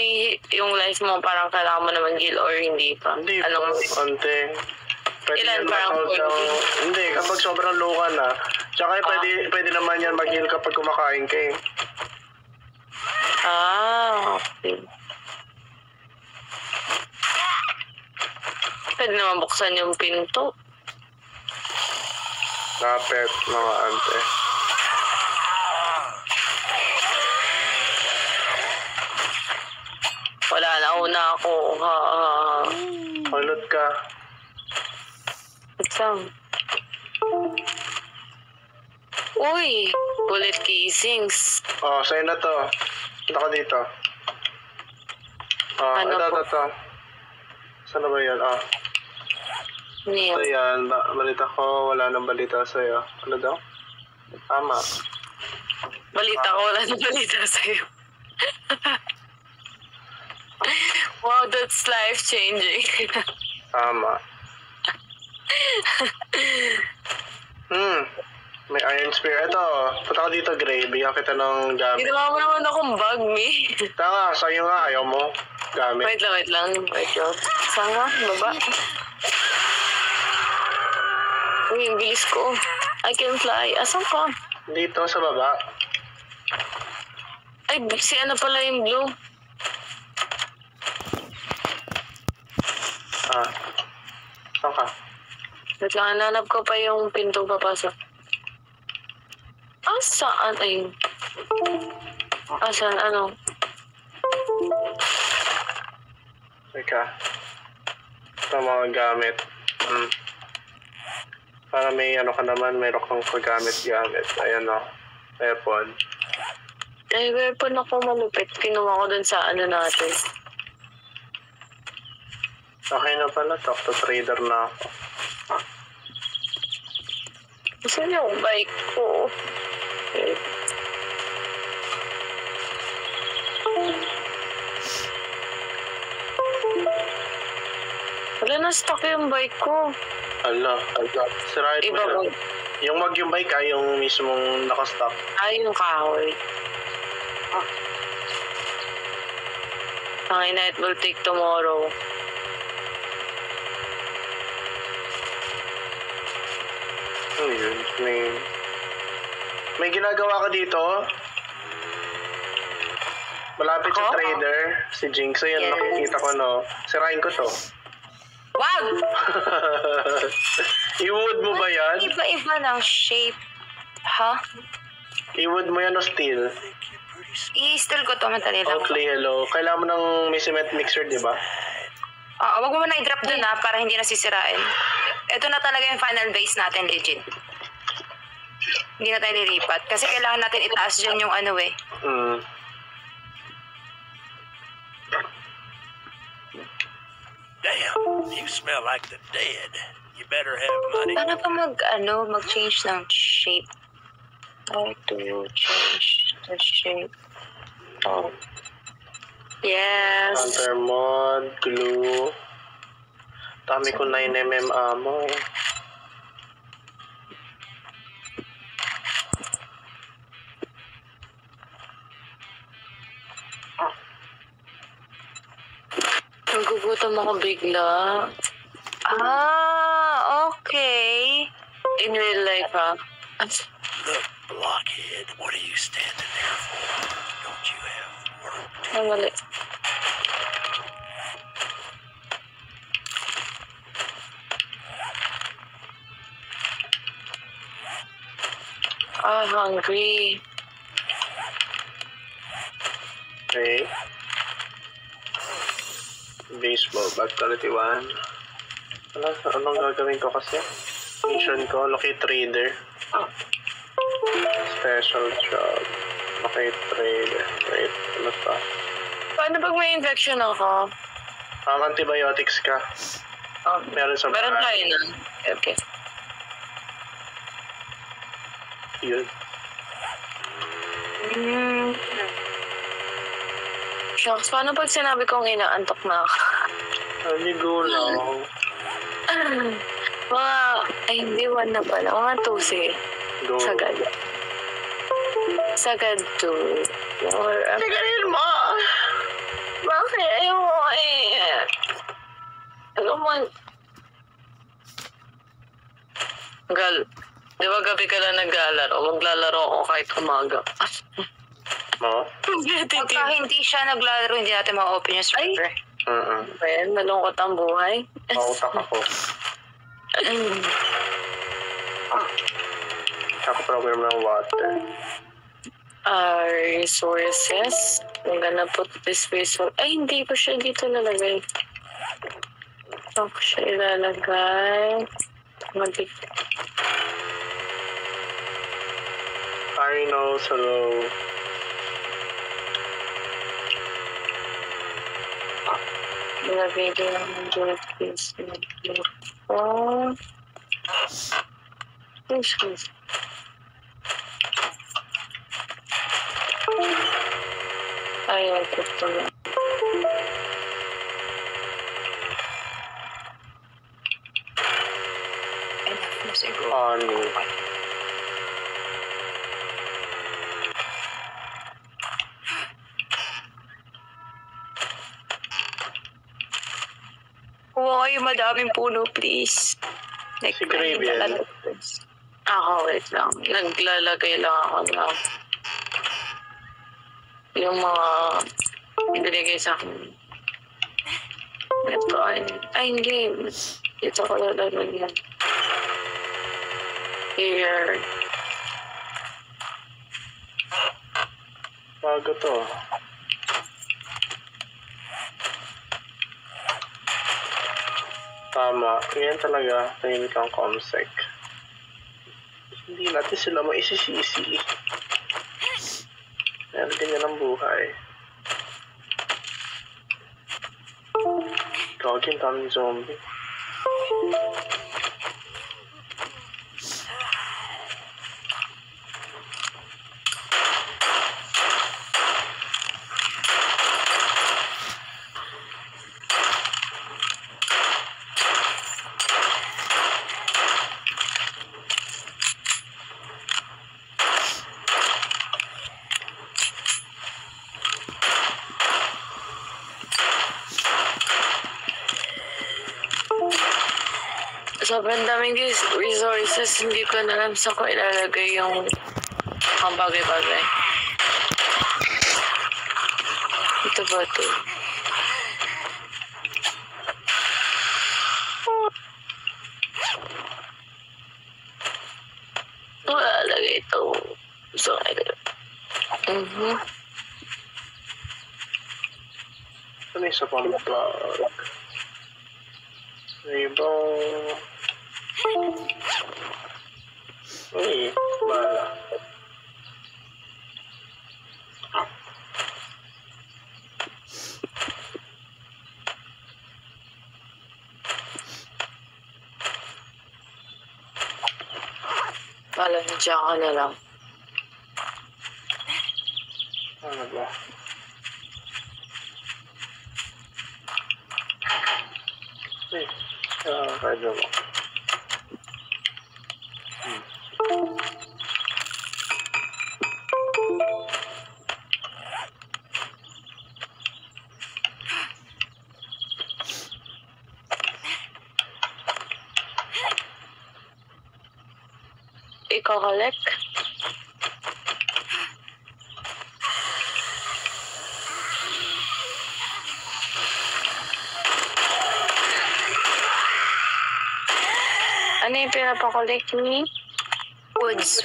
yung life mo, parang kailangan mo na mag-heal or hindi pa? Hindi Anong... po. Ante. Pwede Ilan? yan Parang hindi, kapag sobrang low ka na. Tsaka pwede naman yan mag-heal kapag kumakain ka eh. Okay. Pwede naman buksan yung pinto. Kapit, mga ante. Wala na, una ako. Ulot ka. Isang. Uy! Bullet casings. Oh, sa'yo na to. Punta ka dito. Oh, Ano po? ito. Saan na ba yan? Oh. Niya. So yan, balita ko, wala nang balita sa'yo. Ano daw? Tama. Balita ko, wala na balita sa'yo. Wow, that's life-changing. Tama. May iron spear. Ito, punta ka dito, Gray. Bigyan kita ng gamit. Ginawa mo naman akong bag, me. Tanga, sa'yo nga, ayaw mo. Gamit. Wait lang. Saan ka? Baba? Uy, ang bilis ko. I can fly. Asan ka? Dito, sa baba. Ay, si ano pala yung blue? Saan ka? Wait lang, nanap ko pa yung pinto papasok. Saan? Ayun. Saan? Ano? Teka. Ito mga gamit. Para may ano ka naman, meron kang kagamit-gamit. Ayan o. Weapon. Ay, weapon ako malupit. Kinuha ko dun sa ano natin. Okay na pala, talk to trader na ako. Gusto niyo yung bike ko? Okay. Wala na stock yung bike ko. Ala. Sirahin mo Iba siya. ko. Yung yung bike ay yung mismong nakastock. Ay, yung kahoy. Pangina, it will take tomorrow. Ano yun? May ginagawa ka dito? Malapit sa Ako? trader, si Jinx. Ayan, Yes. nakikita ko, no? Sirahin ko to. Wag! I-wood mo ba yan? Iba-iba ng shape. Ha? I-wood mo yan o steel? I-still ko to, madali lang. Okay, hello. Kailangan mo ng may cement mixer, di ba? Wag mo muna i-drop dun para hindi nasisirain. Ito na talaga yung final base natin, legit. Hindi na tayo lilipat. Kasi kailangan natin itaas dyan yung ano eh. Hmm. Damn, you smell like the dead. You better have money. Paano pa mag-change ng shape? How to change the shape? Oh. Yes. Hunter mod, glue. Dami ko 9mm ammo. Nagugutom ako bigla. Okay. In real life, ha? Look, blockhead, what are you standing there for? Don't you have work? Ay, mali. Hungry. Okay. Baseball bat 31. Anong gagawin ko kasi? Mission ko, locate trader. Special job. Locate trader. Wait, ano pa? Paano pag may infection ako? Antibiotics ka. Meron sa Meron bahay. tayo nun. Okay. Yun. Shucks, paano pag sinabi kong inaantok na ako? Aligo lang. Mga, ay hindi, 1 na pala. Mga 2, sige. Go. Sagad. Sagad 2. Or, Tagalin mo! bakit? Ayoko eh. Alam mo, Gal, di ba gabi ka lang naglalaro? Maglalaro ako kahit umaga. Mo? Pagka hindi siya naglalaro, hindi natin ma-open yung server. Well, malungkot ang buhay. Mautak ako. Naka-program ng water. Resources. I'm gonna put this resource. Ay, hindi ko siya dito nalagay. Saan ko siya ilalagay? I know, hello. Ilagay din ang this. Oh. Please. Ayaw ko ito na. Enough na siguro. Ano? Kuha kayo madaming puno, please. Like, Si Graviel. Ako, wait lang. Naglalagay lang ako na yung mga binigay sa akin. Ito ay hindi. Ito ko lalagay yan. Here. Bago to. Tama. Yan talaga. Tahimik ang comsec. Hindi natin sila maisisisi. Ayan, ganyan ang buhay. Gagawin tamang zombie. Sobrang daming resources, hindi ko na alam saan ko ilalagay yung mga bagay-bagay. Ito ba ito? Ito, ilalagay ito. So, Ano yung sa pang-plug? Ibang... Uy, bala. Pala, nandiyan ka na lang. Ano ba? Eh, kaya mo. Iko-collect? Ano yung pinapakollect ni? Woods.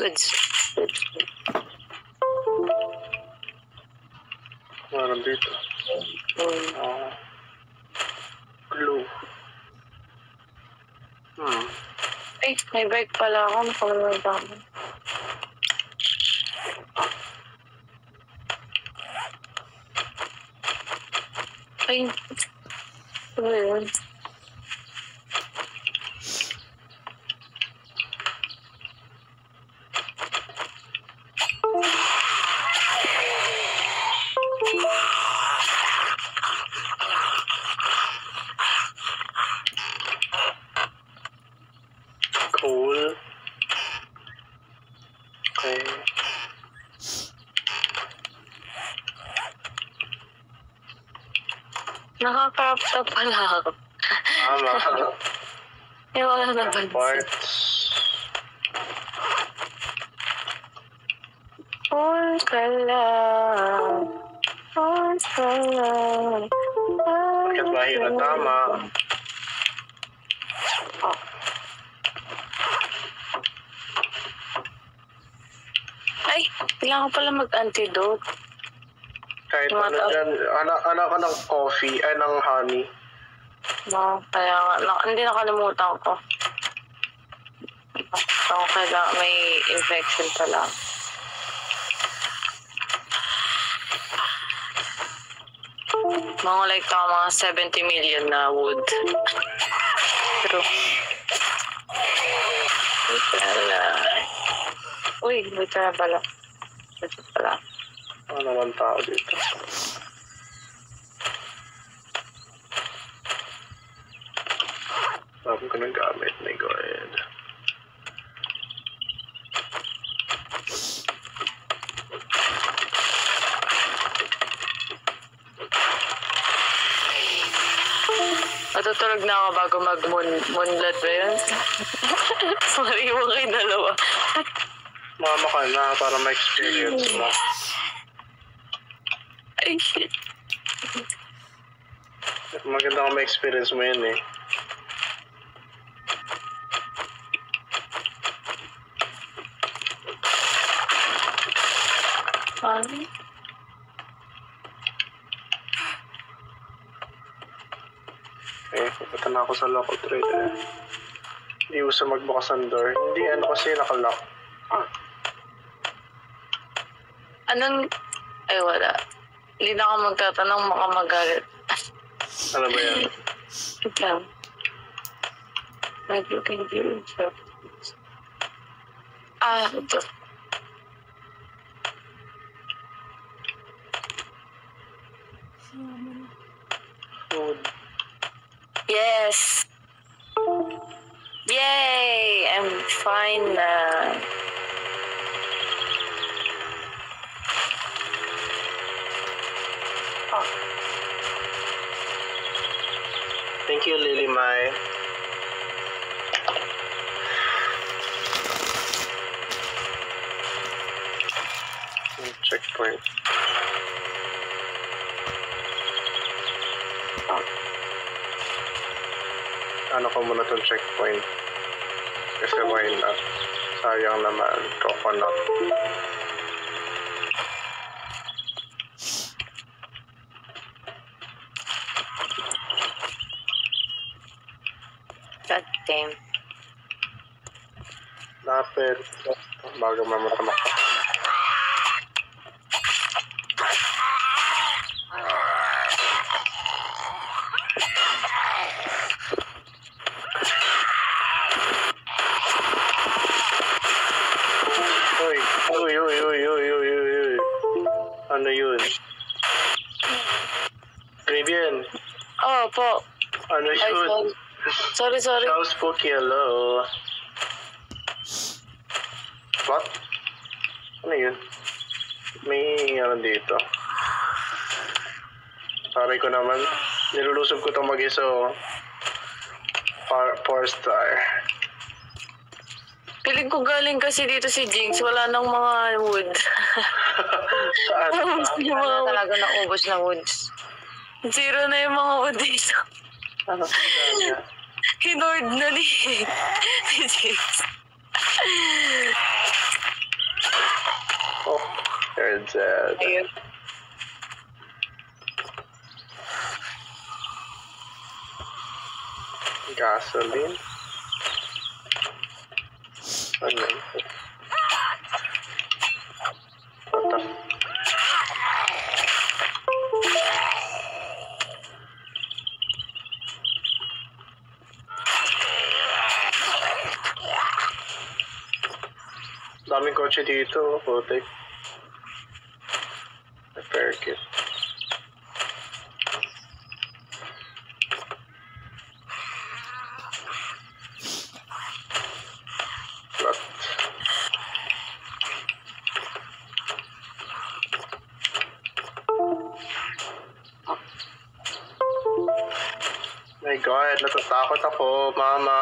Meron dito. Glue. Ay, may bike pala ako. Nakalunod ako. Ay, ano yun? Cool. Okay. Nakaka-crop pala ako. Tama. Yung wala na pansin. Parts. All ka lang. All ka lang. Bakit ba yun? Tama. Ay, kailangan ko pala mag-antidote. Kahit ano dyan, anak ka ng coffee, ay ng honey. No, kaya nga, hindi nakalimutan ko. So, kailangan may infection pala. Mga like mga 70 million na wood. True. Uy, wait na pala. Ito pala. Ano naman tao dito? Bago ko nang gamit, may go ahead. Matutulog na ako bago mag-moonblood ba yun? Sorry mo kayo dalawa. Mama ka na para ma-experience mo. Ay, shit. Maganda kung ma-experience mo yun eh. Ano? Eh, pupunta na ako sa local trader. Hindi uso magbukas ng door. Hindi, ano kasi nakalock. Anong Ay, wala. Hindi na ako magtatanong, baka magalit. Ano ba yan? Wait lang. Like, you can do it. Ito. Food. Yes! Yay! I'm fine na. Thank you, Lily Mai. Checkpoint. Ano ko muna tong checkpoint? Kasi why not? Sayang naman. Coconut. God damn. Lapit. Bago mamatamak ko. Uy. Ano yun? Gravian. Oh, po. Ano Ay, yun? sorry. How spooky, hello. What? Ano yun? May ano dito. Sorry ko naman. Nilulusob ko itong mag-isa. 4 star. Piling ko galing kasi dito si Jinx. Wala nang mga wood. Saan ba? Yung mga Wala wood. talaga naubos na woods. Zero na yung mga wood dito. Ano saan? Kinord na ni Jinx. Oh, you're dead. Ayun. Gasoline. Ano yun? What the daming kotse dito, putik. Repair kit. What? My God, natatakot ako, Mama.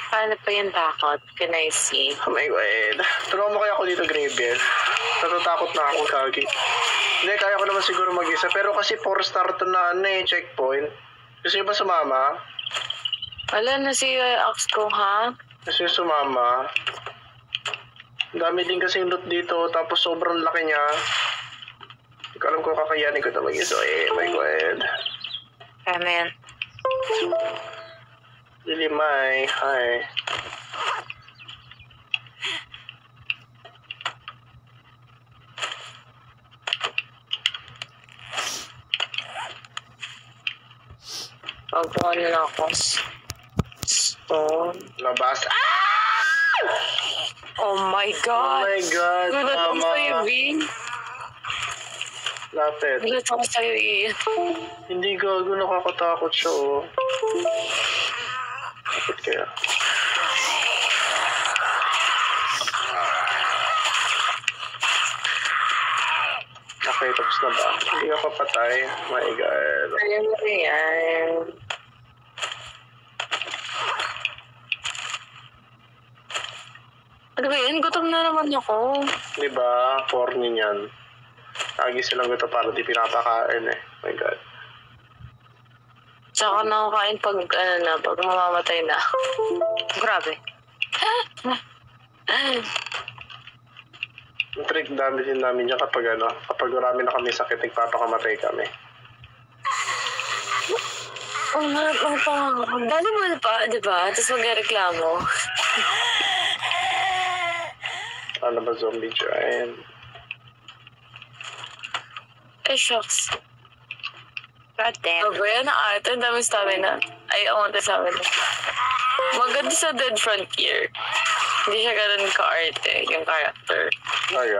Paano pa yung takot? Can I see? Oh my God. Tulungan mo kaya ako dito, Gravian. Natatakot na ako, Kagi. Hindi, kaya ko naman siguro mag-isa. Pero kasi 4-star to na ano eh, checkpoint. Gusto niyo ba sumama? Wala na si Ax ko, ha? Gusto niyo sumama? Ang dami din kasi loot dito, tapos sobrang laki niya. Hindi ko alam kung kakayanin ko ito mag-isa. Eh, my God. Kaya mo yan. Lily Mai, hi. Pagpuan na ako. Stone. Labas. Ah! Oh my Oh God! my God, Gulat ako sa'yo, Mama. Vin. Lapit. Gulat ako sa'yo, Ian. Hindi gago, nakakatakot siya, oh. Lapit kaya. Okay, tapos na ba? Hindi ka papatay. My God. Ayun mo yan. Ano ba yan? Gutom na naman ako. Di ba? Corny niyan. Lagi silang gusto para di pinapakain eh. My God. Tsaka nakakain pag, pag mamamatay na. Grabe. Yung trick dami din namin yan kapag kapag marami na kami sakit, nagpapakamatay kami. Ang harap ang pangangakam. Volleyball pa, di ba? Tapos magreklamo. Ano ba zombie giant? Ay, shucks. God damn. Oh, yan na ate. Ang dami stamina. Ay, ang sabi na. Maganda sa Dead Frontier. Hindi siya ganun ka-arte, yung character. Ay,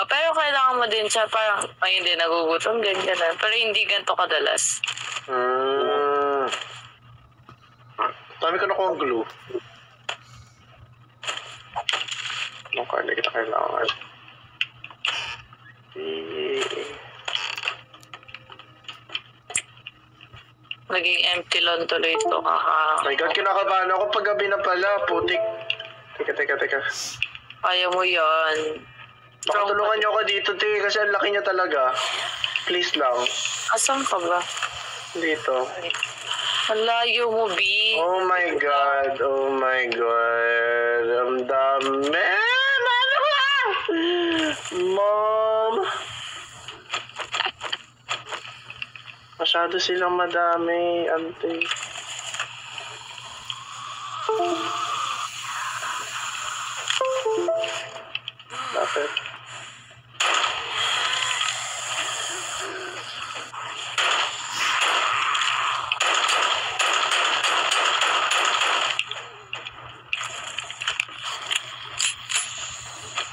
Pero kailangan mo din siya, parang, ay hindi, nagugutom, ganyan. Pero hindi ganito kadalas. Dami ko na kong glue. Okay, hindi kita kailangan. Naging empty lang tuloy ito. Oh my God, kinakabahan ako pag gabi na pala. Putik. Teka. Kaya mo yan. Baka tulungan niyo ako dito, te. Kasi ang laki niya talaga. Please lang. Asan ka ba? Dito. Ang layo mo, B. Oh my God. Ang dami. Mom. Masyado silang madami, ante. Bakit?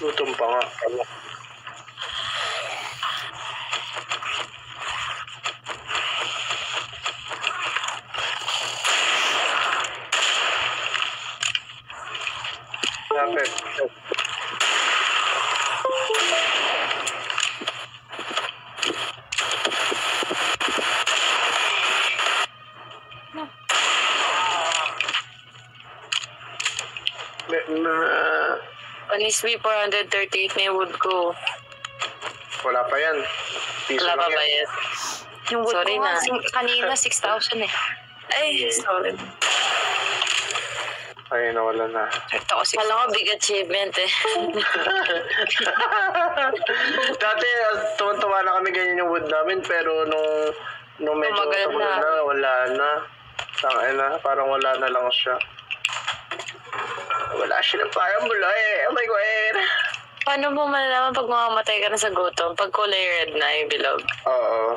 Gutom pa nga. Bakit? Panis B, 438 na yung wood ko. Wala pa yan. Piso Wala pa lang ba yan. yan? Yung wood Sorry ko nga, na. kanina 6,000 eh. Ay, sorry. Ay, nawala na. Ito ko 6,000. Kala ko big achievement eh. Dati, tuwan-tuwa na kami ganyan yung wood namin, pero nung medyo Tumagal tumagal na. na, wala na. Tangay na, parang wala na lang siya. Wala siya na parang mula eh. Oh my God. Paano mo malalaman pag mamamatay ka na sa gutom? Pag kulay red na yung bilog. Oo.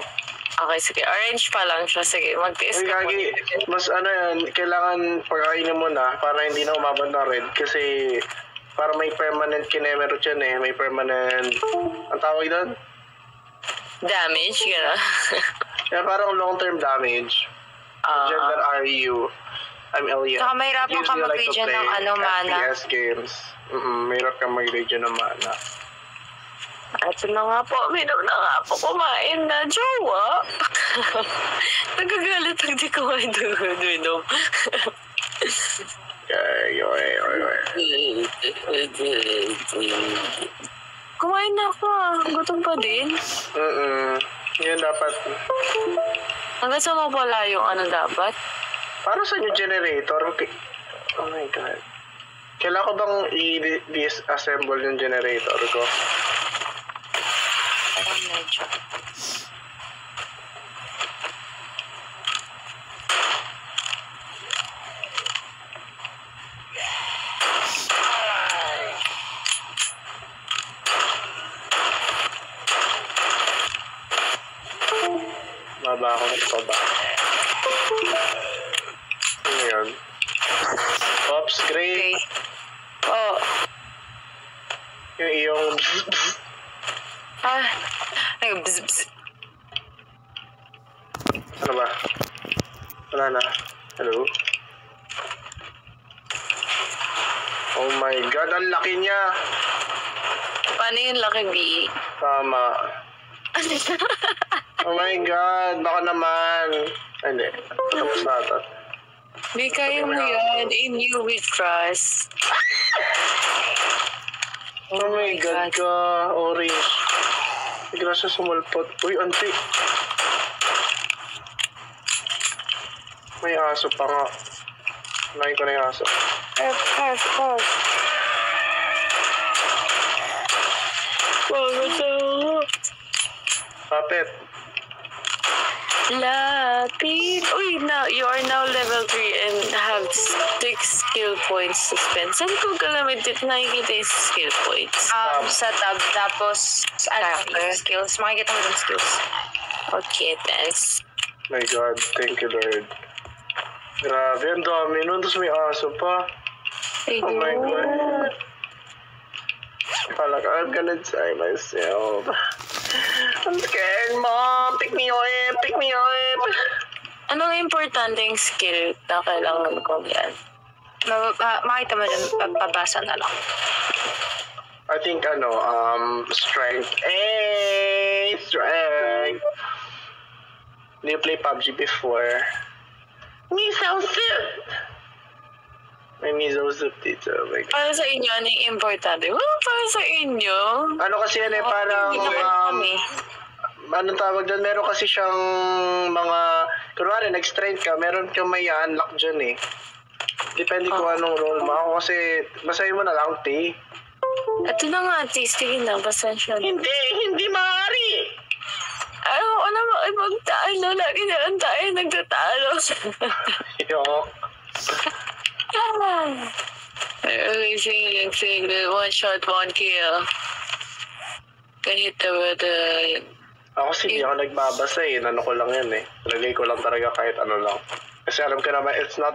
Okay, sige. Orange pa lang siya. Sige, magtiis Ay, ka gagi, mas ano yan, kailangan pagkainin mo na para hindi na umabot ng red kasi para may permanent kinemerot yan eh. May permanent, ang tawag doon? Damage, gano'n. Yan, parang long-term damage. Gender RU. I'm Elia. Saka mahirapan ka mag-region ng mana. FPS games. Mahirap ka mag-region ng mana. Ito na nga po. Minom na nga po. Kumain na. Jowa. Nagagalit ang di kumain doon. Minom. Kumain na ako ah. Gutom pa din. Yan dapat. Hanggang sa mawala yung ano dapat? Para sa yung generator? Oh my God. Kailangan ko bang i-disassemble yung generator ko? Ayun, medyo. Maba ako nito ba? Ano yun? Oops, great. Okay. Oh. Yung iyong... Ah. Ay, bzz, bzz. Ano ba? Wala na. Hello? Oh my God, ang laki niya! Paano yung laki B? Tama. Oh my God, baka naman. Ay, hindi. Tapos na ito. May kaya mo yan. In you we trust. Oh my God ka, orange. Bigla siya sumulpot. Uy, auntie. May aso pa nga. Kunain ko na yung aso. F. Kapit. Lapid. Uy, now you are now level 3 and have 6 skill points to spend. Saan ko nakikita yung skill points? Sa tab, tapos Okay. skills. Makikita mo yung skills. Okay, thanks. My God, thank you, Lord. Grabe, ang dami nun. Tapos may aso pa. Oh my God. Akala ko, I'm gonna die myself. I'm scared, Mom. Pick me up. Pick me up. Anong importanteng skill na kailangan ko yan? Makita mo dun, pabasa na lang. I think, strength. Hey, strength. Did you play PUBG before? Miso soup. May miso soup dito. Oh my God. Para sa inyo, ano yung importante? Para sa inyo? Ano kasi yan eh, parang, anong tawag dyan, meron kasi siyang mga, kunwari, nag-strength ka, meron kang may unlock dyan eh. Depende kung anong role mo. Ako kasi, basahin mo na lang, T. Ito na nga, sige na, pasensya na. Hindi maaari. Ayoko na makipagtalo. Lagi na lang tayo nagtatalo. Yo. Okay, sige. One shot, one kill. Ganito ba Ako kasi hindi ako nagbabasa eh. Ano ko lang yan eh. Lagay ko lang talaga kahit ano lang. Kasi alam ko naman, it's not